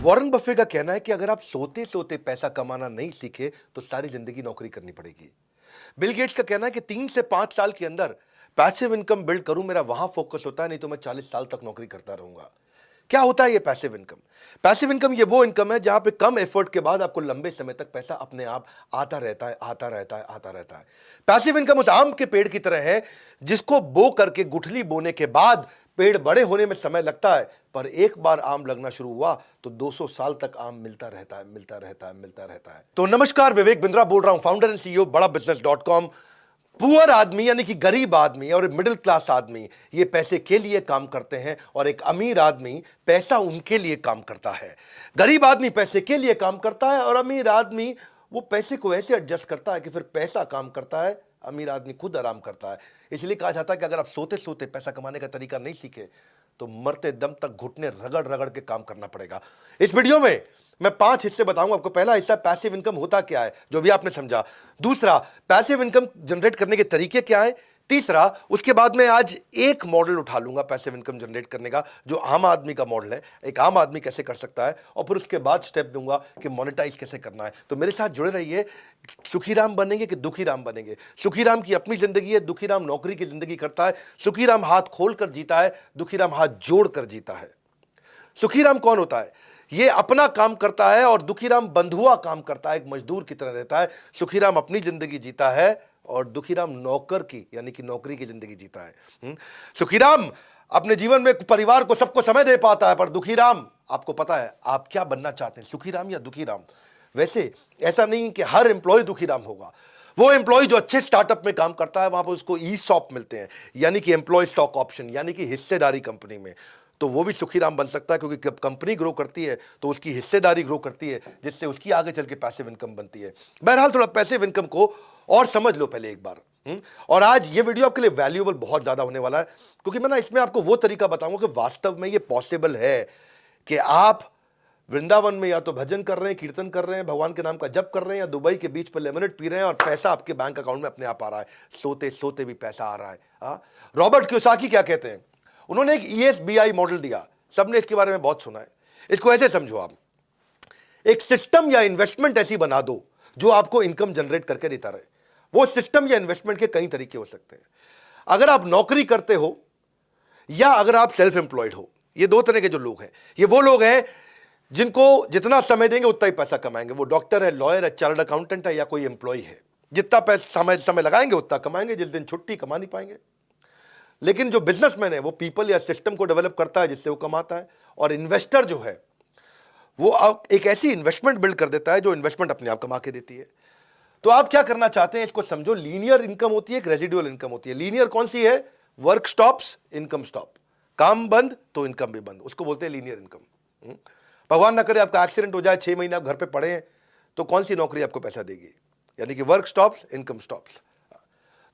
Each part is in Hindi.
वॉरेन बफे का कहना है कि अगर आप सोते सोते पैसा कमाना नहीं सीखे तो सारी जिंदगी नौकरी करनी पड़ेगी। बिल गेट्स का कहना है कि 3 से 5 साल के अंदर पैसिव इनकम बिल्ड करूं, मेरा वहां फोकस होता है, नहीं तो मैं 40 साल तक नौकरी करता रहूंगा। क्या होता है ये पैसिव इनकम? पैसिव इनकम ये वो इनकम है जहां पे कम एफर्ट के बाद आपको लंबे समय तक पैसा अपने आप आता रहता है, आता रहता है, आता रहता है। पैसिव इनकम उस आम के पेड़ की तरह है जिसको बो करके गुठली बोने के बाद पेड़ बड़े होने में समय लगता है, पर एक बार आम लगना शुरू हुआ तो 200 साल तक आम मिलता रहता है, मिलता रहता है, मिलता रहता है। तो नमस्कार, विवेक बिंद्रा बोल रहा हूं, फाउंडर एंड सीईओ बड़ा बिजनेस.com। पुअर आदमी यानी कि गरीब आदमी और मिडिल क्लास आदमी ये पैसे के लिए काम करते हैं और एक अमीर आदमी पैसा उनके लिए काम करता है। गरीब आदमी पैसे के लिए काम करता है और अमीर आदमी वो पैसे को ऐसे एडजस्ट करता है कि फिर पैसा काम करता है, अमीर आदमी खुद आराम करता है। इसलिए कहा जाता है कि अगर आप सोते सोते पैसा कमाने का तरीका नहीं सीखे तो मरते दम तक घुटने रगड़ रगड़ के काम करना पड़ेगा। इस वीडियो में मैं 5 हिस्से बताऊंगा आपको। पहला हिस्सा पैसिव इनकम होता क्या है, जो भी आपने समझा। दूसरा, पैसिव इनकम जनरेट करने के तरीके क्या है। तीसरा, उसके बाद मैं आज एक मॉडल उठा लूंगा पैसिव इनकम जनरेट करने का, जो आम आदमी का मॉडल है, एक आम आदमी कैसे कर सकता है, और फिर उसके बाद स्टेप दूंगा कि मोनेटाइज कैसे करना है। तो मेरे साथ जुड़े रहिए। सुखीराम बनेंगे कि दुखीराम बनेंगे? सुखीराम की अपनी जिंदगी है, दुखीराम नौकरी की जिंदगी करता है। सुखीराम हाथ खोल कर जीता है, दुखीराम हाथ जोड़ कर जीता है। सुखीराम कौन होता है? ये अपना काम करता है और दुखीराम बंधुआ काम करता है, एक मजदूर की तरह रहता है। सुखीराम अपनी जिंदगी जीता है और दुखीराम नौकर की यानी कि नौकरी की जिंदगी जीता है। सुखीराम अपने जीवन में परिवार को, सबको समय दे पाता है, पर दुखीराम, आपको पता है आप क्या बनना चाहते हैं, सुखीराम या दुखीराम? वैसे ऐसा नहीं कि हर एम्प्लॉय दुखीराम होगा। वो एम्प्लॉय जो अच्छे स्टार्टअप में काम करता है वहां पर उसको ईसॉप मिलते हैं, यानी कि एम्प्लॉय स्टॉक ऑप्शन, यानी कि हिस्सेदारी कंपनी में, तो वो भी सुखीराम बन सकता है, क्योंकि जब कंपनी ग्रो करती है तो उसकी हिस्सेदारी ग्रो करती है, जिससे उसकी आगे चल के पैसिव इनकम बनती है। बहरहाल थोड़ा पैसिव इनकम को और समझ लो पहले एक बार। और आज ये वीडियो आपके लिए वैल्यूएबल बहुत ज्यादा होने वाला है, क्योंकि मैं ना इसमें आपको वो तरीका बताऊंगा कि वास्तव में ये पॉसिबल है कि आप वृंदावन में या तो भजन कर रहे हैं, कीर्तन कर रहे हैं, भगवान के नाम का जप कर रहे हैं, या दुबई के बीच पर लेमनेड पी रहे हैं और पैसा आपके बैंक अकाउंट में अपने आप आ रहा है। सोते सोते भी पैसा आ रहा है। रॉबर्ट कियोसाकी क्या कहते हैं? उन्होंने एक ESBI मॉडल दिया, सबने इसके बारे में बहुत सुना है। इसको ऐसे समझो, आप एक सिस्टम या इन्वेस्टमेंट ऐसी बना दो जो आपको इनकम जनरेट करके देता रहे। वो सिस्टम या इन्वेस्टमेंट के कई तरीके हो सकते हैं। अगर आप नौकरी करते हो या अगर आप सेल्फ एम्प्लॉयड हो, ये दो तरह के जो लोग हैं, ये वो लोग हैं जिनको जितना समय देंगे उतना ही पैसा कमाएंगे। वो डॉक्टर है, लॉयर है, चार्टर्ड अकाउंटेंट है, या कोई एम्प्लॉय है, जितना पैसा समय लगाएंगे उतना कमाएंगे, जिस दिन छुट्टी कमा नहीं पाएंगे। लेकिन जो बिजनेसमैन है वो पीपल या सिस्टम को डेवलप करता है जिससे वो कमाता है। और इन्वेस्टर जो है वो एक ऐसी इन्वेस्टमेंट बिल्ड कर देता है जो इन्वेस्टमेंट अपने आप कमा के देती है। तो आप क्या करना चाहते हैं इसको समझो। लीनियर इनकम होती है, एक रेजिडुअल इनकम होती है। लीनियर कौन सी है? Work stops, income stop. काम बंद तो इनकम भी बंद, उसको बोलते हैं लीनियर इनकम। भगवान ना करे आपका एक्सीडेंट हो जाए, 6 महीने आप घर पे पड़े हैं, तो कौन सी नौकरी आपको पैसा देगी? यानी कि वर्क स्टॉप्स, इनकम स्टॉप्स।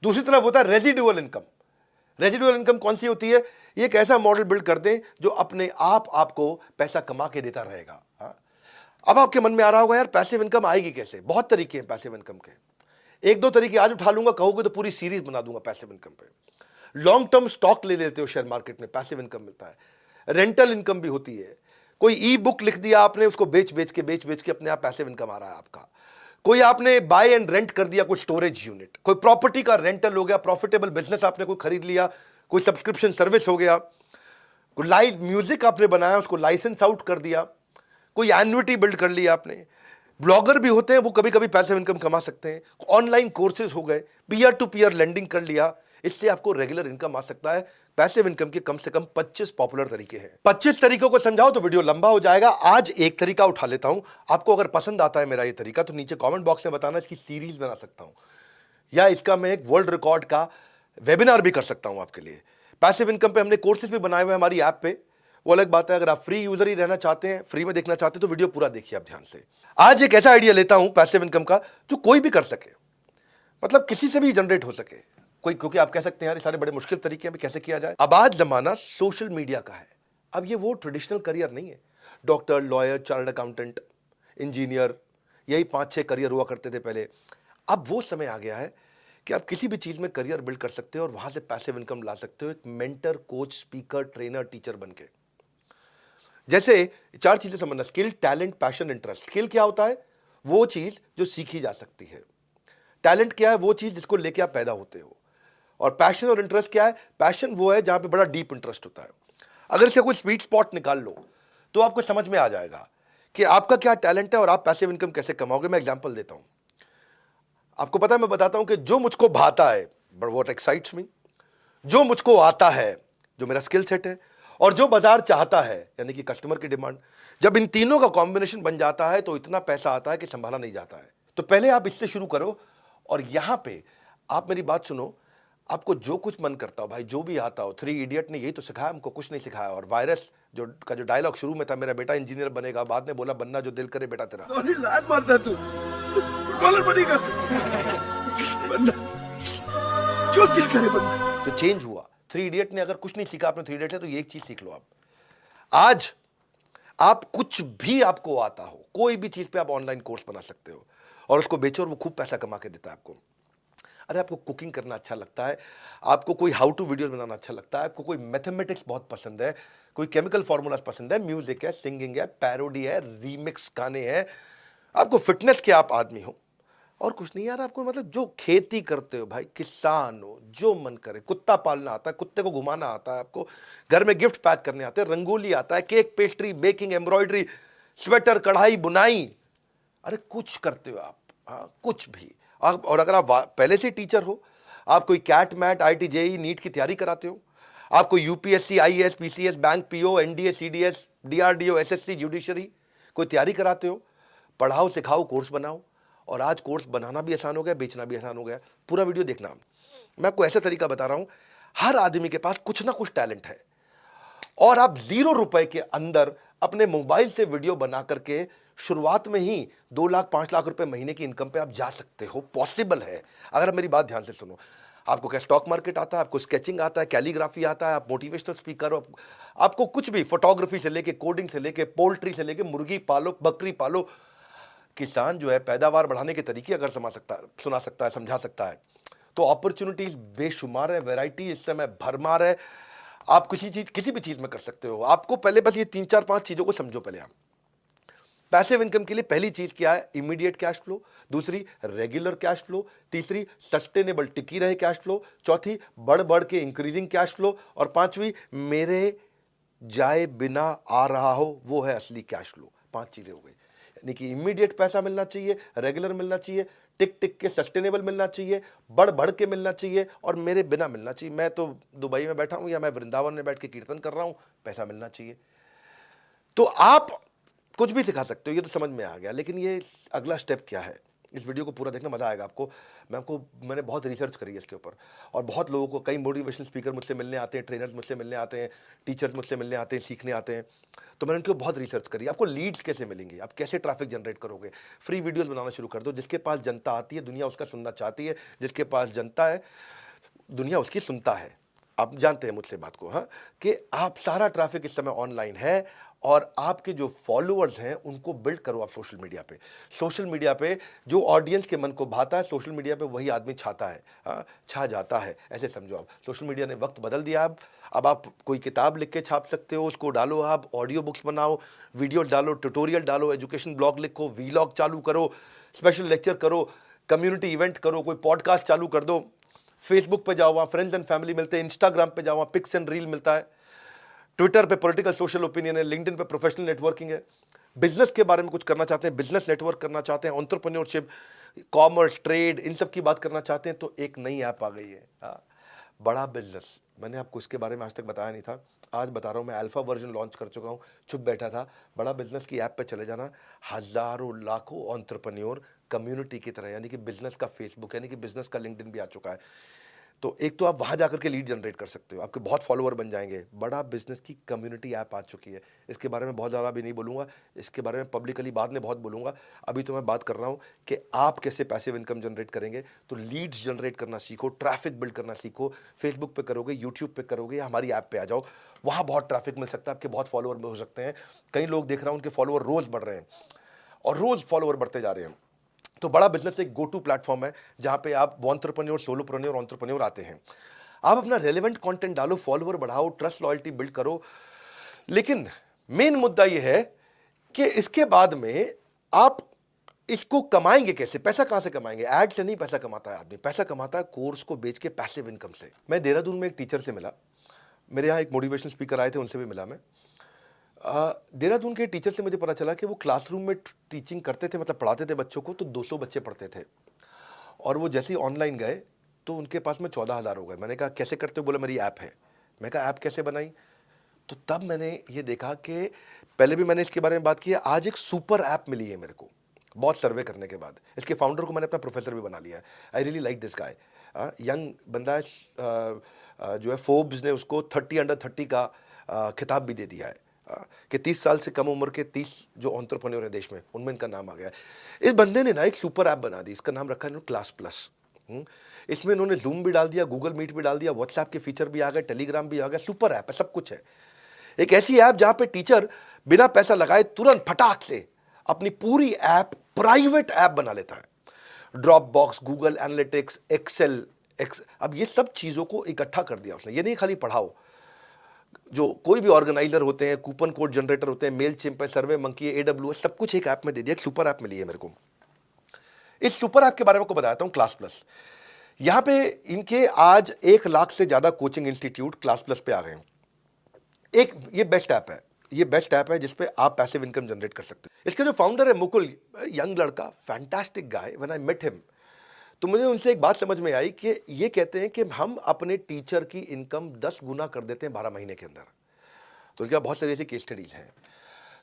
दूसरी तरफ होता है रेजिडुअल इनकम। रेजिडुअल इनकम कौन सी होती है? ये एक ऐसा मॉडल बिल्ड कर दें जो अपने आप आपको पैसा कमा के देता रहेगा। अब आपके मन में आ रहा होगा, यार पैसिव इनकम आएगी कैसे? बहुत तरीके हैं पैसिव इनकम के। एक दो तरीके आज उठा लूंगा, कहोगे तो पूरी सीरीज बना दूंगा पैसिव इनकम पे। लॉन्ग टर्म स्टॉक ले लेते हो शेयर मार्केट में, पैसिव इनकम मिलता है। रेंटल इनकम भी होती है। कोई ई बुक लिख दिया आपने, उसको बेच बेच के अपने आप पैसिव इनकम आ रहा है आपका। कोई आपने बाय एंड रेंट कर दिया, कोई स्टोरेज यूनिट, कोई प्रॉपर्टी का रेंटल हो गया, प्रॉफिटेबल बिजनेस आपने कोई खरीद लिया, कोई सब्सक्रिप्शन सर्विस हो गया, कोई लाइव म्यूजिक आपने बनाया उसको लाइसेंस आउट कर दिया, कोई एन्युटी बिल्ड कर लिया आपने। ब्लॉगर भी होते हैं, वो कभी कभी पैसिव इनकम कमा सकते हैं। ऑनलाइन कोर्सेज हो गए, पीयर टू पीयर लेंडिंग कर लिया, इससे आपको रेगुलर इनकम आ सकता है। पैसिव इनकम के कम से कम 25 पॉपुलर तरीके हैं। 25 तरीकों को समझाओ तो वीडियो लंबा हो जाएगा। आज एक तरीका उठा लेता हूं। आपको अगर पसंद आता है मेरा ये तरीका तो नीचे कमेंट बॉक्स में बताना, इसकी सीरीज बना सकता हूं या इसका मैं एक वर्ल्ड रिकॉर्ड का वेबिनार भी कर सकता हूं आपके लिए। पैसिव इनकम पे हमने कोर्सेज भी बनाए हुए हैं हमारी ऐप पे, वो अलग बात है। अगर आप फ्री यूजर ही रहना चाहते हैं, फ्री में देखना चाहते हैं, तो वीडियो पूरा देखिए आप ध्यान से। आज एक ऐसा आइडिया लेता हूं पैसिव इनकम का जो कोई भी कर सके, मतलब किसी से भी जनरेट हो सके कोई, क्योंकि आप कह सकते हैं यार ये सारे बड़े मुश्किल तरीके हैं, कैसे किया जाए। अब आज जमाना सोशल मीडिया का है। अब ये वो ट्रेडिशनल करियर नहीं है, doctor, lawyer, chartered accountant, engineer, यही 5-6 करियर हुआ करते थे पहले। अब वो समय आ गया है कि आप किसी भी चीज में करियर बिल्ड कर सकते हो और वहां से पैसिव इनकम ला सकते हो, एक mentor, coach, speaker, trainer, teacher बनके। जैसे 4 चीजें समझना, skill, talent, passion, interest. Skill क्या होता है? वो चीज जो सीखी जा सकती है। टैलेंट क्या है? वो चीज जिसको लेके आप पैदा होते हो। और पैशन और इंटरेस्ट क्या है? पैशन वो है जहां पे बड़ा डीप इंटरेस्ट होता है। अगर इसका कोई स्वीट स्पॉट निकाल लो तो आपको समझ में आ जाएगा कि आपका क्या टैलेंट है और आप पैसिव इनकम कैसे कमाओगे। मैं एग्जांपल देता हूं, आपको पता है, मैं बताता हूं कि जो मुझको भाता है, बट व्हाट एक्साइट्स मी, जो मुझको आता है, जो मेरा स्किल सेट है, और जो बाजार चाहता है, यानी कि कस्टमर की डिमांड, जब इन तीनों का कॉम्बिनेशन बन जाता है तो इतना पैसा आता है कि संभाला नहीं जाता है। तो पहले आप इससे शुरू करो, और यहां पे आप मेरी बात सुनो, आपको जो कुछ मन करता हो भाई, जो भी आता हो, 3 इडियट ने यही तो सिखाया हमको, कुछ नहीं सिखाया। और वायरस जो डायलॉग शुरू में था, मेरा बेटा इंजीनियर बनेगा, बाद में बोला बनना जो दिल करे बेटा तेरा। लात मारता तू, फुटबॉलर बनेगा, बनना जो दिल करे बनना। तो चेंज हुआ। 3 इडियट ने अगर कुछ नहीं सीखा आपने 3 इडियट है, तो ये एक चीज सीख लो आप। आज आप कुछ भी आपको आता हो, कोई भी चीज पे आप ऑनलाइन कोर्स बना सकते हो और उसको बेचो और वो खूब पैसा कमा के देता है आपको। अरे आपको कुकिंग करना अच्छा लगता है, आपको कोई हाउ टू वीडियो बनाना अच्छा लगता है, आपको कोई मैथमेटिक्स बहुत पसंद है, कोई केमिकल फॉर्मूलाज पसंद है, म्यूजिक है, सिंगिंग है, पैरोडी है, रीमिक्स गाने हैं, आपको फिटनेस के आप आदमी हो और कुछ नहीं यार, आपको मतलब जो खेती करते हो भाई, किसान हो, जो मन करे, कुत्ता पालना आता है, कुत्ते को घुमाना आता है, आपको घर में गिफ्ट पैक करने आते हैं, रंगोली आता है, cake, pastry, baking, embroidery, sweater, कढ़ाई, बुनाई, अरे कुछ करते हो आप, हाँ कुछ भी। आप, और अगर आप पहले से टीचर हो, आप कोई CAT MAT, IT, JEE, NEET की तैयारी कराते हो, आप कोई UPSC, IAS, PCS, bank PO, NDA, CDS, DRDO, SSC, judiciary, कोई तैयारी कराते हो, पढ़ाओ, सिखाओ, कोर्स बनाओ। और आज कोर्स बनाना भी आसान हो गया, बेचना भी आसान हो गया। पूरा वीडियो देखना, मैं आपको ऐसा तरीका बता रहा हूं, हर आदमी के पास कुछ ना कुछ टैलेंट है और आप 0 रुपए के अंदर अपने मोबाइल से वीडियो बना करके शुरुआत में ही 2 लाख 5 लाख रुपए महीने की इनकम पे आप जा सकते हो। पॉसिबल है, अगर मेरी बात ध्यान से सुनो। आपको क्या स्टॉक मार्केट आता है, आपको स्केचिंग आता है, कैलीग्राफी आता है, आप मोटिवेशनल स्पीकर हो, आपको कुछ भी, फोटोग्राफी से लेके, कोडिंग से लेके, पोल्ट्री से लेके, मुर्गी पालो, बकरी पालो। किसान जो है पैदावार बढ़ाने के तरीके अगर सुना सकता है, समझा सकता है, तो अपॉर्चुनिटीज बेशुमार है, वैरायटी इस समय भरमार है। आप किसी भी चीज में कर सकते हो। आपको पहले बस ये 3 4 5 चीजों को समझो। पहले आप पैसिव इनकम के लिए पहली चीज क्या है? Immediate cash flow. दूसरी, रेगुलर कैश फ्लो। तीसरी, सस्टेनेबल टिकी रहे कैश फ्लो। चौथी, बढ़ बढ़ के इंक्रीजिंग कैश फ्लो। और पांचवी, मेरे जाए बिना आ रहा हो, वो है असली कैश फ्लो। 5 चीजें हो गई, यानी कि इमीडिएट पैसा मिलना चाहिए, रेगुलर मिलना चाहिए, टिक टिक के सस्टेनेबल मिलना चाहिए, बढ़ बढ़ के मिलना चाहिए, और मेरे बिना मिलना चाहिए। मैं तो दुबई में बैठा हूं या मैं वृंदावन में बैठ के कीर्तन कर रहा हूं, पैसा मिलना चाहिए। तो आप कुछ भी सिखा सकते हो, ये तो समझ में आ गया। लेकिन ये अगला स्टेप क्या है, इस वीडियो को पूरा देखना, मजा आएगा आपको। मैंने बहुत रिसर्च करी है इसके ऊपर, और बहुत लोगों को, कई मोटिवेशनल स्पीकर मुझसे मिलने आते हैं, ट्रेनर्स मुझसे मिलने आते हैं, टीचर्स मुझसे मिलने आते हैं, सीखने आते हैं। तो मैंने उनके बहुत रिसर्च करी। आपको लीड्स कैसे मिलेंगे, आप कैसे ट्रैफिक जनरेट करोगे? फ्री वीडियोस बनाना शुरू कर दो। जिसके पास जनता आती है, दुनिया उसका सुनना चाहती है। जिसके पास जनता है, दुनिया उसकी सुनता है। आप जानते हैं मुझसे बात को, हाँ, कि आप सारा ट्रैफिक इस समय ऑनलाइन है, और आपके जो फॉलोअर्स हैं उनको बिल्ड करो आप सोशल मीडिया पे। सोशल मीडिया पे जो ऑडियंस के मन को भाता है, सोशल मीडिया पे वही आदमी छाता है, हाँ, छा जाता है, ऐसे समझो आप। सोशल मीडिया ने वक्त बदल दिया। अब आप कोई किताब लिख के छाप सकते हो, उसको डालो, आप ऑडियो बुक्स बनाओ, वीडियो डालो, ट्यूटोरियल डालो, एजुकेशन ब्लॉग लिखो, वीलॉग चालू करो, स्पेशल लेक्चर करो, कम्युनिटी इवेंट करो, कोई पॉडकास्ट चालू कर दो। फेसबुक पे जाओ, वहाँ फ्रेंड्स एंड फैमिली मिलते हैं। इंस्टाग्राम पे जाओ, वहाँ पिक्स एंड रील मिलता है। ट्विटर पे पॉलिटिकल सोशल ओपिनियन है। लिंक्डइन पे प्रोफेशनल नेटवर्किंग है। बिजनेस के बारे में कुछ करना चाहते हैं, बिजनेस नेटवर्क करना चाहते हैं, एंटरप्रेन्योरशिप, कॉमर्स, ट्रेड, इन सब की बात करना चाहते हैं, तो एक नई ऐप आ गई है, बड़ा बिजनेस। मैंने आपको इसके बारे में आज तक बताया नहीं था, आज बता रहा हूँ। मैं अल्फा वर्जन लॉन्च कर चुका हूँ, चुप बैठा था। बड़ा बिजनेस की ऐप पे चले जाना, हजारों लाखों एंटरप्रेन्योर कम्युनिटी की तरह, यानी कि बिजनेस का फेसबुक, यानी कि बिजनेस का लिंक्डइन भी आ चुका है। तो एक तो आप वहाँ जाकर के लीड जनरेट कर सकते हो, आपके बहुत फॉलोअर बन जाएंगे। बड़ा बिजनेस की कम्युनिटी ऐप आ चुकी है। इसके बारे में बहुत ज़्यादा भी नहीं बोलूँगा, इसके बारे में पब्लिकली बाद में बहुत बोलूँगा। अभी तो मैं बात कर रहा हूँ कि आप कैसे पैसिव इनकम जनरेट करेंगे। तो लीड्स जनरेट करना सीखो, ट्रैफिक बिल्ड करना सीखो। फेसबुक पे करोगे, यूट्यूब पे करोगे, या हमारी ऐप पे आ जाओ, वहाँ बहुत ट्रैफिक मिल सकता है, आपके बहुत फॉलोअर हो सकते हैं। कई लोग देख रहा हूँ उनके फॉलोअर रोज़ बढ़ रहे हैं, और रोज़ फॉलोअर बढ़ते जा रहे हैं। तो बड़ा बिजनेस एक गो टू प्लेटफॉर्म है, जहाँ पे आप एंटरप्रेन्योर, सोलोप्रेन्योर, एंटरप्रेन्योर आते हैं। आप अपना रेलेवेंट कंटेंट डालो, फॉलोअर बढ़ाओ, ट्रस्ट लॉयल्टी बिल्ड करो। लेकिन मेन मुद्दा यह है कि इसके बाद में आप इसको कमाएंगे कैसे, पैसा कहां से कमाएंगे? एड से नहीं पैसा कमाता है आदमी, पैसा कमाता है कोर्स को बेच के पैसिव इनकम से। मैं देहरादून में एक टीचर से मिला, मेरे यहाँ एक मोटिवेशनल स्पीकर आए थे, उनसे भी मिला मैं। देहरादून के टीचर से मुझे पता चला कि वो क्लासरूम में टीचिंग करते थे, मतलब पढ़ाते थे बच्चों को, तो 200 बच्चे पढ़ते थे, और वो जैसे ही ऑनलाइन गए तो उनके पास में 14,000 हो गए। मैंने कहा कैसे करते हो? बोला मेरी ऐप है। मैं कहा ऐप कैसे बनाई? तो तब मैंने ये देखा कि पहले भी मैंने इसके बारे में बात की है, आज एक सुपर ऐप मिली है मेरे को, बहुत सर्वे करने के बाद। इसके फाउंडर को मैंने अपना प्रोफेसर भी बना लिया है। I really like this guy, young बंदा है, जो है फोर्ब्स ने उसको 30 अंडर 30 का खिताब भी दे दिया है, कि 30 साल से कम उम्र के 30 जो एंटरप्रेन्योर है देश में, उनमें इनका नाम आ गया है। इस बंदे ने ना एक सुपर ऐप बना दी, इसका नाम रखा है क्लास प्लस। इसमें इन्होंने जूम भी डाल दिया, गूगल मीट भी डाल दिया, व्हाट्सएप के फीचर भी आ गए, टेलीग्राम भी आ गया, सुपर ऐप है, सब कुछ है। एक ऐसी ऐप जहां पे टीचर बिना पैसा लगाए तुरंत फटाक से अपनी पूरी ऐप प्राइवेट ऐप बना लेता है। Dropbox, Google Analytics, Excel, अब ये सब चीज़ों को इकट्ठा कर दिया उसने। ये नहीं खाली पढ़ाओ, जो कोई भी ऑर्गेनाइजर होते हैं, कूपन कोड जनरेटर होते हैं, मेल चिम्प है, सर्वे मंकी है, AWS, सब कुछ एक ऐप में दे दिया। एक सुपर ऐप मिली है मेरे को। इस सुपर ऐप के बारे में आपको बताता हूं, क्लास प्लस। यहां पे इनके आज 1 लाख से ज्यादा कोचिंग इंस्टीट्यूट क्लास प्लस पे आ गए हैं। एक ये बेस्ट ऐप है, ये बेस्ट ऐप है जिसपे आप पैसिव इनकम जनरेट कर सकते हो। इसके जो फाउंडर है मुकुल, यंग लड़का, fantastic guy. When I met him, तो मुझे उनसे एक बात समझ में आई कि ये कहते हैं कि हम अपने टीचर की इनकम 10 गुना कर देते हैं 12 महीने के अंदर। तो इनका बहुत सारी ऐसी केस स्टडीज हैं।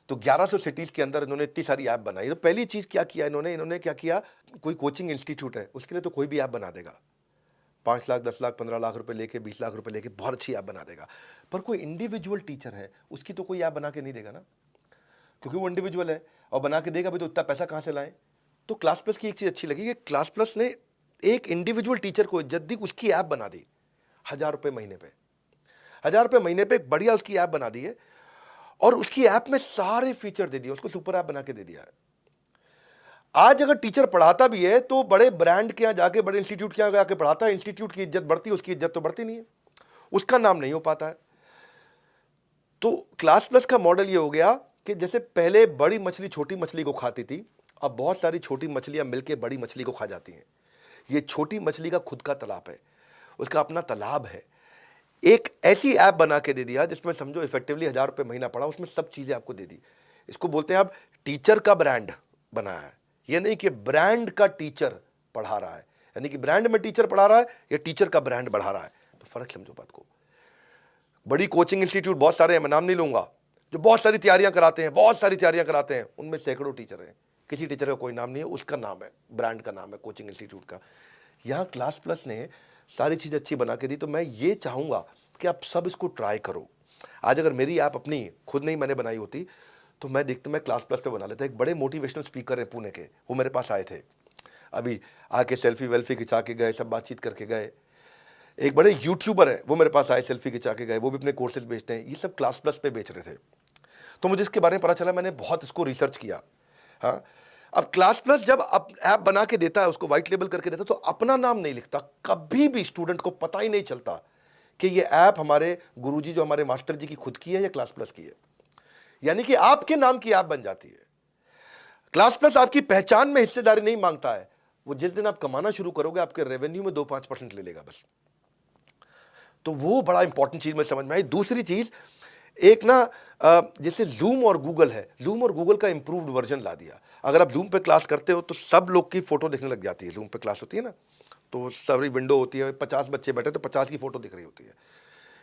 तो 1100 सिटीज के अंदर इन्होंने इतनी सारी ऐप बनाई। तो पहली चीज क्या किया इन्होंने क्या किया, कोई कोचिंग इंस्टीट्यूट है उसके लिए तो कोई भी ऐप बना देगा, 5 लाख, 10 लाख, 15 लाख रुपए लेके, 20 लाख रुपए लेके बहुत अच्छी ऐप बना देगा। पर कोई इंडिविजुअल टीचर है, उसकी तो कोई ऐप बना के नहीं देगा ना, क्योंकि वो इंडिविजुअल है, और बना के देगा भी तो इतना पैसा कहां से लाएं। तो क्लास प्लस की एक चीज अच्छी लगी कि क्लास प्लस ने एक इंडिविजुअल टीचर को इज्जत दी, उसकी ऐप बना दी 1,000 रुपए महीने पे, 1,000 रुपए महीने पे बढ़िया उसकी ऐप बना दी है, और उसकी ऐप में सारे फीचर दे दिए, उसको सुपर ऐप बना के दे दिया है। आज अगर टीचर पढ़ाता भी है तो बड़े ब्रांड के यहां जाके, बड़े इंस्टीट्यूट के यहां जाके पढ़ाता है, इंस्टीट्यूट की इज्जत बढ़ती है, उसकी इज्जत तो बढ़ती नहीं है, उसका नाम नहीं हो पाता है। तो क्लास प्लस का मॉडल ये हो गया कि जैसे पहले बड़ी मछली छोटी मछली को खाती थी, अब बहुत सारी छोटी मछलियां मिलकर बड़ी मछली को खा जाती हैं। ये छोटी मछली का खुद का तालाब है, उसका अपना तालाब है। एक ऐसी ऐप बना के दे दिया जिसमें समझो इफेक्टिवली 1,000 रुपए महीना पड़ा, उसमें सब चीजें आपको दे दी। इसको बोलते हैं आप टीचर का ब्रांड बनाया है। ये नहीं कि ब्रांड का टीचर पढ़ा रहा है, यानी कि ब्रांड में टीचर पढ़ा रहा है या टीचर का ब्रांड बढ़ा रहा है, तो फर्क समझो बात को। बड़ी कोचिंग इंस्टीट्यूट बहुत सारे हैं, मैं नाम नहीं लूंगा, जो बहुत सारी तैयारियां कराते हैं, बहुत सारी तैयारियां कराते हैं, उनमें सैकड़ों टीचर हैं, किसी टीचर का कोई नाम नहीं है, उसका नाम है, ब्रांड का नाम है कोचिंग इंस्टीट्यूट का। यहाँ क्लास प्लस ने सारी चीज़ अच्छी बना के दी। तो मैं ये चाहूँगा कि आप सब इसको ट्राई करो। आज अगर मेरी ऐप अपनी खुद नहीं मैंने बनाई होती तो मैं देखता, मैं क्लास प्लस पे बना लेता। एक बड़े मोटिवेशनल स्पीकर हैं पुणे के, वो मेरे पास आए थे, अभी आके सेल्फी वेल्फी खिंचा के गए, सब बातचीत करके गए। एक बड़े यूट्यूबर है, वो मेरे पास आए, सेल्फी खिंचा के गए, वो भी अपने कोर्सेज बेचते हैं। ये सब क्लास प्लस पे बेच रहे थे। तो मुझे इसके बारे में पता चला, मैंने बहुत इसको रिसर्च किया। हाँ, अब क्लास प्लस जब ऐप बना के देता है, उसको व्हाइट लेबल करके देता है, तो अपना नाम नहीं लिखता। कभी भी स्टूडेंट को पता ही नहीं चलता कि ये ऐप हमारे गुरुजी, जो हमारे मास्टर जी की खुद की है या क्लास प्लस की है। यानी कि आपके नाम की ऐप बन जाती है। क्लास प्लस आपकी पहचान में हिस्सेदारी नहीं मांगता है। वो जिस दिन आप कमाना शुरू करोगे, आपके रेवेन्यू में 2-5% ले लेगा बस। तो वो बड़ा इंपॉर्टेंट चीज में समझ में आई। दूसरी चीज, एक ना जैसे जूम और गूगल है, जूम और गूगल का इंप्रूव्ड वर्जन ला दिया। अगर आप जूम पे क्लास करते हो तो सब लोग की फोटो दिखने लग जाती है। जूम पे क्लास होती है ना, तो सारी विंडो होती है, 50 बच्चे बैठे तो 50 की फोटो दिख रही होती है।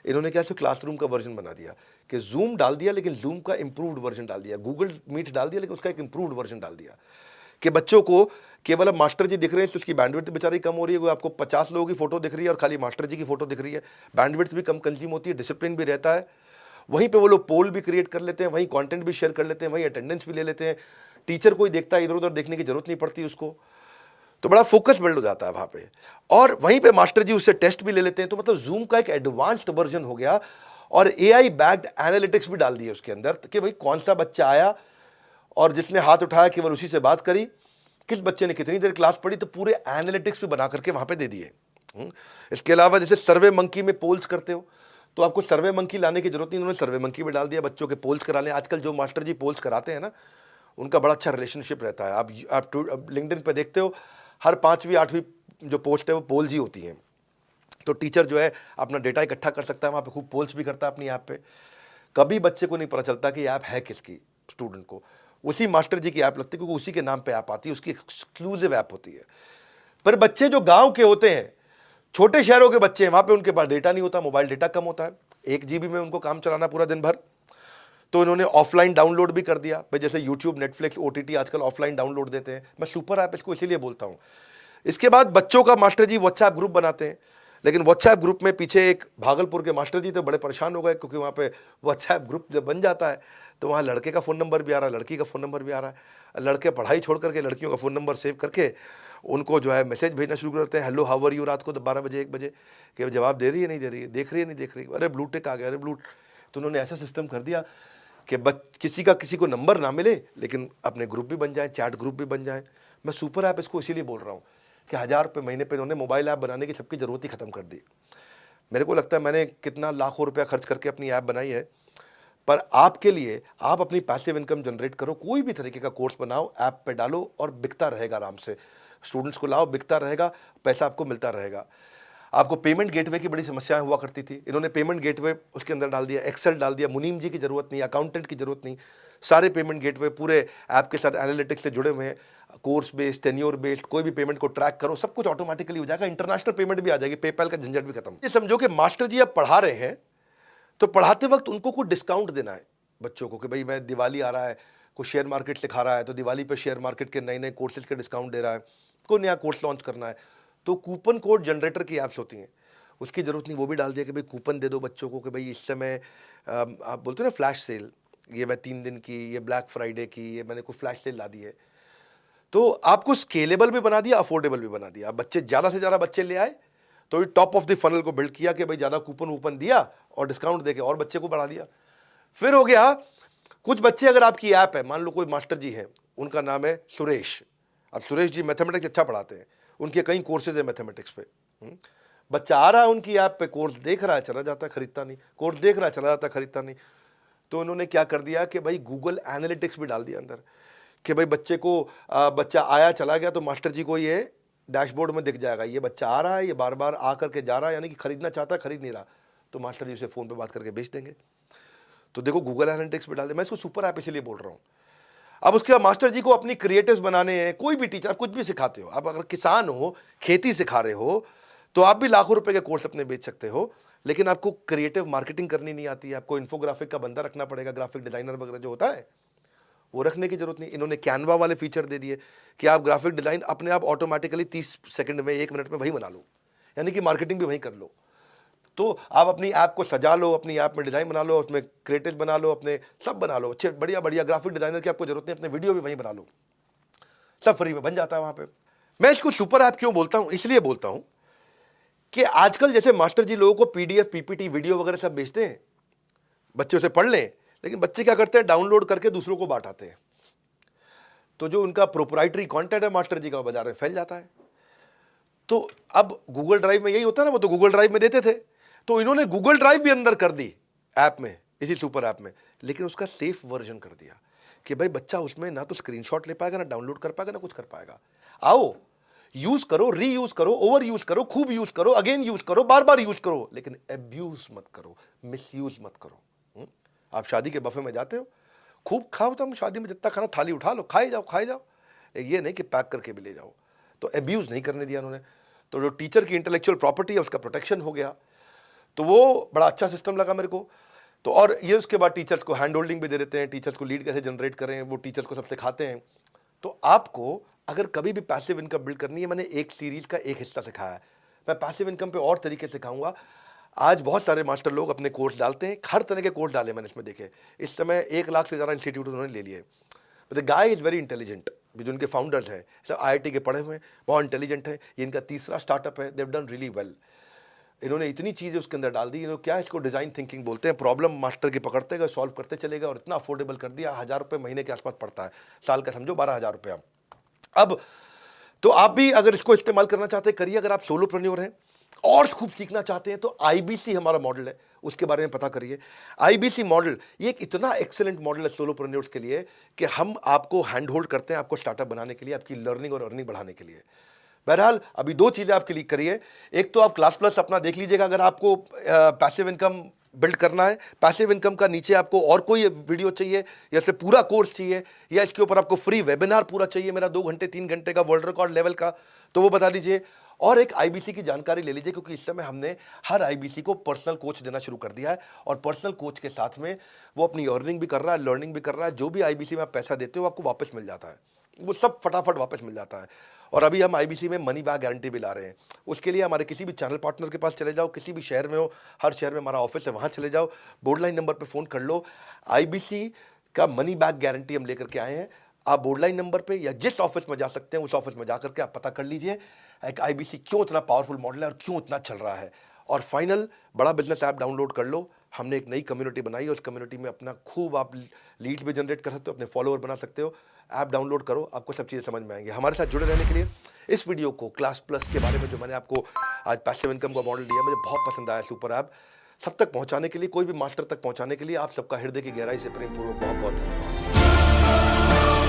इन्होंने क्या सिर्फ क्लासरूम का वर्जन बना दिया कि जूम डाल दिया, लेकिन जूम का इंप्रूव्ड वर्जन डाल दिया। गूगल मीट डाल दिया, लेकिन उसका एक इंप्रूव्ड वर्जन डाल दिया कि बच्चों को केवल अब मास्टर जी दिख रहे हैं तो उसकी बैंडविड्थ बेचारी कम हो रही है। आपको 50 लोगों की फोटो दिख रही है और खाली मास्टर जी की फोटो दिख रही है, बैंडविड्थ भी कम कंज्यूम होती है, डिसिप्लिन भी रहता है। वहीं पे वो लोग पोल भी क्रिएट कर लेते हैं, वहीं कंटेंट भी शेयर कर लेते हैं, वहीं अटेंडेंस भी ले लेते हैं। टीचर कोई देखता है, इधर उधर देखने की जरूरत नहीं पड़ती उसको, तो बड़ा फोकस बिल्ड हो जाता है वहां पे। और वहीं पे मास्टर जी उससे टेस्ट भी ले लेते हैं। तो मतलब जूम का एक एडवांस्ड वर्जन हो गया, और एआई बैक्ड एनालिटिक्स भी डाल दिए उसके अंदर कि भाई कौन सा बच्चा आया और जिसने हाथ उठाया केवल उसी से बात करी, किस बच्चे ने कितनी देर क्लास पढ़ी, तो पूरे एनालिटिक्स भी बना करके वहां पे दे दिए। इसके अलावा जैसे सर्वे मंकी में पोल्स करते हो, तो आपको सर्वे मंकी लाने की जरूरत नहीं, उन्होंने सर्वे मंकी भी डाल दिया, बच्चों के पोल्स करा लें। आजकल जो मास्टर जी पोल्स कराते हैं ना, उनका बड़ा अच्छा रिलेशनशिप रहता है। आप लिंक्डइन पे देखते हो, हर 5वीं 8वीं जो पोस्ट है वो पोल जी होती हैं। तो टीचर जो है अपना डेटा इकट्ठा कर सकता है, वहाँ पे खूब पोल्स भी करता है अपनी ऐप पे। कभी बच्चे को नहीं पता चलता कि ऐप है किसकी, स्टूडेंट को उसी मास्टर जी की ऐप लगती है, क्योंकि उसी के नाम पे ऐप आती है, उसकी एक्सक्लूसिव ऐप होती है। पर बच्चे जो गांव के होते हैं, छोटे शहरों के बच्चे हैं, वहाँ पे उनके पास डेटा नहीं होता, मोबाइल डेटा कम होता है, 1 GB में उनको काम चलाना पूरा दिन भर। तो इन्होंने ऑफलाइन डाउनलोड भी कर दिया भाई, जैसे यूट्यूब, नेटफ्लिक्स, OTT आजकल ऑफलाइन डाउनलोड देते हैं। मैं सुपर ऐप इसको इसीलिए बोलता हूँ। इसके बाद बच्चों का मास्टर जी व्हाट्सएप ग्रुप बनाते हैं, लेकिन व्हाट्सएप ग्रुप में पीछे एक भागलपुर के मास्टर जी तो बड़े परेशान हो गए, क्योंकि वहाँ पे व्हाट्सएप ग्रुप जब बन जाता है तो वहाँ लड़के का फ़ोन नंबर भी आ रहा है, लड़की का फ़ोन नंबर भी आ रहा है। लड़के पढ़ाई छोड़ करके लड़कियों का फ़ोन नंबर सेव करके उनको जो है मैसेज भेजना शुरू करते हैं, हेलो हाउ आर यू, रात को 12 बजे 1 बजे, कि जवाब दे रही है नहीं दे रही है, देख रही है नहीं देख रही है, अरे ब्लू टिक आ गया, अरे ब्लू। तो उन्होंने ऐसा सिस्टम कर दिया कि किसी का किसी को नंबर ना मिले, लेकिन अपने ग्रुप भी बन जाए, चैट ग्रुप भी बन जाए। मैं सुपर ऐप इसको इसीलिए बोल रहा हूँ कि 1000 रुपये महीने पे इन्होंने मोबाइल ऐप बनाने की सबकी ज़रूरत ही ख़त्म कर दी। मेरे को लगता है मैंने कितना लाखों रुपया खर्च करके अपनी ऐप बनाई है, पर आपके लिए आप अपनी पैसिव इनकम जनरेट करो, कोई भी तरीके का कोर्स बनाओ, ऐप पे डालो और बिकता रहेगा आराम से। स्टूडेंट्स को लाओ, बिकता रहेगा, पैसा आपको मिलता रहेगा। आपको पेमेंट गेटवे की बड़ी समस्याएं हुआ करती थी, इन्होंने पेमेंट गेटवे उसके अंदर डाल दिया, एक्सेल डाल दिया, मुनीम जी की जरूरत नहीं, अकाउंटेंट की जरूरत नहीं, सारे पेमेंट गेटवे पूरे ऐप के साथ एनालिटिक्स से जुड़े हुए हैं। कोर्स बेस्ड, टेन्योर बेस्ड, कोई भी पेमेंट को ट्रैक करो, सब कुछ ऑटोमेटिकली हो जाएगा। इंटरनेशनल पेमेंट भी आ जाएगी, पेपैल का झंझट भी खत्म। ये समझो कि मास्टर जी अब पढ़ा रहे हैं, तो पढ़ाते वक्त उनको कुछ डिस्काउंट देना है बच्चों को, कि भाई मैं दिवाली आ रहा है, कोई शेयर मार्केट सिखा रहा है तो दिवाली पे शेयर मार्केट के नए नए कोर्सेज के डिस्काउंट दे रहा है, कोई नया कोर्स लॉन्च करना है तो कूपन कोड जनरेटर की ऐप्स होती हैं, उसकी ज़रूरत नहीं, वो भी डाल दिया कि भाई कूपन दे दो बच्चों को कि भाई इस समय आप बोलते हो ना फ्लैश सेल, ये मैं 3 दिन की, ये ब्लैक फ्राइडे की, ये मैंने कोई फ्लैश सेल ला दी है। तो आपको स्केलेबल भी बना दिया, अफोर्डेबल भी बना दिया। बच्चे ज़्यादा से ज़्यादा बच्चे ले आए तो ये टॉप ऑफ द फनल को बिल्ड किया कि भाई ज़्यादा कूपन वूपन दिया और डिस्काउंट देके और बच्चे को बढ़ा दिया। फिर हो गया कुछ बच्चे, अगर आपकी ऐप है, मान लो कोई मास्टर जी हैं, उनका नाम है सुरेश, अब सुरेश जी मैथमेटिक्स अच्छा पढ़ाते हैं, उनके कई कोर्सेज है मैथमेटिक्स पे। बच्चा आ रहा है उनकी ऐप पे, कोर्स देख रहा है चला जाता है, खरीदता नहीं, कोर्स देख रहा है चला जाता है, खरीदता नहीं। तो उन्होंने क्या कर दिया कि भाई गूगल एनालिटिक्स भी डाल दिया अंदर, कि भाई बच्चे को बच्चा आया चला गया तो मास्टर जी को ये डैशबोर्ड में दिख जाएगा, ये बच्चा आ रहा है, ये बार बार आ करके जा रहा है, यानी कि खरीदना चाहता है, खरीद नहीं रहा, तो मास्टर जी उसे फ़ोन पे बात करके बेच देंगे। तो देखो गूगल एनालिटिक्स पे डाल दे। मैं इसको सुपर ऐप इसलिए बोल रहा हूँ। अब उसके बाद मास्टर जी को अपनी क्रिएटिव्स बनाने हैं, कोई भी टीचर, आप कुछ भी सिखाते हो, आप अगर किसान हो, खेती सिखा रहे हो, तो आप भी लाखों रुपए के कोर्स अपने बेच सकते हो, लेकिन आपको क्रिएटिव मार्केटिंग करनी नहीं आती है, आपको इन्फोग्राफिक का बंदा रखना पड़ेगा, ग्राफिक डिजाइनर वगैरह जो होता है वो रखने की जरूरत नहीं। इन्होंने कैनवा वाले फीचर दे दिए कि आप ग्राफिक डिजाइन अपने आप ऑटोमेटिकली 30 सेकंड में, 1 मिनट में वही बना लो, यानी कि मार्केटिंग भी वहीं कर लो। तो आप अपनी ऐप को सजा लो, अपनी ऐप में डिज़ाइन बना लो, उसमें क्रिएटिव बना लो, अपने सब बना लो, अच्छे बढ़िया बढ़िया ग्राफिक डिज़ाइनर की आपको जरूरत नहीं, अपने वीडियो भी वहीं बना लो, सब फ्री में बन जाता है वहाँ पे। मैं इसको सुपर ऐप क्यों बोलता हूँ, इसलिए बोलता हूँ कि आजकल जैसे मास्टर जी लोगों को PDF, PPT, वीडियो वगैरह सब भेजते हैं, बच्चे उसे पढ़ लें, लेकिन बच्चे क्या करते हैं, डाउनलोड करके दूसरों को बांटाते हैं। तो जो उनका प्रोप्राइटरी कंटेंट है मास्टर जी का, बाजार में फैल जाता है। तो अब गूगल ड्राइव में यही होता है ना, वो तो गूगल ड्राइव में देते थे, तो इन्होंने गूगल ड्राइव भी अंदर कर दी ऐप में, इसी सुपर ऐप में, लेकिन उसका सेफ वर्जन कर दिया कि भाई बच्चा उसमें ना तो स्क्रीनशॉट ले पाएगा, ना डाउनलोड कर पाएगा, ना कुछ कर पाएगा। आओ यूज करो, रीयूज करो, ओवर यूज करो, खूब यूज करो, अगेन यूज करो, बार बार यूज करो, लेकिन अब्यूज मत करो, मिसयूज मत करो। आप शादी के बफे में जाते हो, खूब खाओ, तुम शादी में जितना खाना थाली उठा लो, खाए जाओ खाए जाओ, ये नहीं कि पैक करके भी ले जाओ। तो अब्यूज नहीं करने दिया उन्होंने। तो जो टीचर की इंटेलेक्चुअल प्रॉपर्टी है उसका प्रोटेक्शन हो गया, तो वो बड़ा अच्छा सिस्टम लगा मेरे को। तो और ये उसके बाद टीचर्स को हैंड होल्डिंग भी दे देते हैं, टीचर्स को लीड कैसे जनरेट करें वो टीचर्स को सब सिखाते हैं। तो आपको अगर कभी भी पैसिव इनकम बिल्ड करनी है, मैंने एक सीरीज का एक हिस्सा सिखाया है, मैं पैसिव इनकम पे और तरीके सिखाऊंगा। आज बहुत सारे मास्टर लोग अपने कोर्स डालते हैं, हर तरह के कोर्स डाले मैंने इसमें देखे। इस समय 1 लाख से ज़्यादा इंस्टीट्यूट उन्होंने ले लिए। The guy is very intelligent, जो उनके फाउंडर्स हैं सब IIT के पढ़े हुए हैं, बहुत इंटेलिजेंट है। ये इनका तीसरा स्टार्टअप है, देव डन रियली वेल। इन्होंने इतनी चीज़ें उसके अंदर डाल दी, इन्होंने क्या इसको डिज़ाइन थिंकिंग बोलते हैं, प्रॉब्लम मास्टर की पकड़ते गए, सॉल्व करते चले गए और इतना अफोर्डेबल कर दिया। 1000 रुपये महीने के आसपास पड़ता है, साल का समझो 12,000 रुपया। अब तो आप भी अगर इसको इस्तेमाल करना चाहते हैं करिए। अगर आप सोलोप्रेन्योर हैं, और खूब सीखना चाहते हैं तो आईबीसी हमारा मॉडल है, उसके बारे में पता करिए। आईबीसी मॉडल ये एक इतना एक्सीलेंट मॉडल है सोलोप्रेन्योर्स के लिए कि हम आपको हैंड होल्ड करते हैं आपको स्टार्टअप बनाने के लिए, आपकी लर्निंग और अर्निंग बढ़ाने के लिए। बहरहाल अभी 2 चीज़ें आप क्लिक करिए। एक तो आप क्लास प्लस अपना देख लीजिएगा अगर आपको पैसिव इनकम बिल्ड करना है। पैसिव इनकम का नीचे आपको और कोई वीडियो चाहिए या फिर पूरा कोर्स चाहिए या इसके ऊपर आपको फ्री वेबिनार पूरा चाहिए मेरा 2 घंटे 3 घंटे का वर्ल्ड रिकॉर्ड लेवल का, तो वो बता दीजिए। और एक आईबीसी की जानकारी ले लीजिए क्योंकि इस समय हमने हर आईबीसी को पर्सनल कोच देना शुरू कर दिया है और पर्सनल कोच के साथ में वो अपनी अर्निंग भी कर रहा है, लर्निंग भी कर रहा है। जो भी आईबीसी में आप पैसा देते हो आपको वापस मिल जाता है, वो सब फटाफट वापस मिल जाता है। और अभी हम आईबीसी में मनी बैक गारंटी भी ला रहे हैं। उसके लिए हमारे किसी भी चैनल पार्टनर के पास चले जाओ, किसी भी शहर में हो, हर शहर में हमारा ऑफिस है, वहाँ चले जाओ, बोर्डलाइन नंबर पे फ़ोन कर लो। आईबीसी का मनी बैक गारंटी हम लेकर के आए हैं। आप बोर्डलाइन नंबर पे या जिस ऑफिस में जा सकते हैं उस ऑफिस में जा करके आप पता कर लीजिए एक आईबीसी क्यों इतना पावरफुल मॉडल है और क्यों इतना चल रहा है। और फाइनल, बड़ा बिजनेस ऐप डाउनलोड कर लो। हमने एक नई कम्युनिटी बनाई है, उस कम्युनिटी में अपना खूब आप लीड्स भी जनरेट कर सकते हो, अपने फॉलोअर बना सकते हो। ऐप डाउनलोड करो, आपको सब चीज़ें समझ में आएंगी। हमारे साथ जुड़े रहने के लिए इस वीडियो को क्लास प्लस के बारे में जो मैंने आपको आज पैसिव इनकम का मॉडल दिया, मुझे बहुत पसंद आया। सुपर ऐप सब तक पहुंचाने के लिए, कोई भी मास्टर तक पहुंचाने के लिए आप सबका हृदय की गहराई से प्रेमपूर्वक बहुत बहुत धन्यवाद।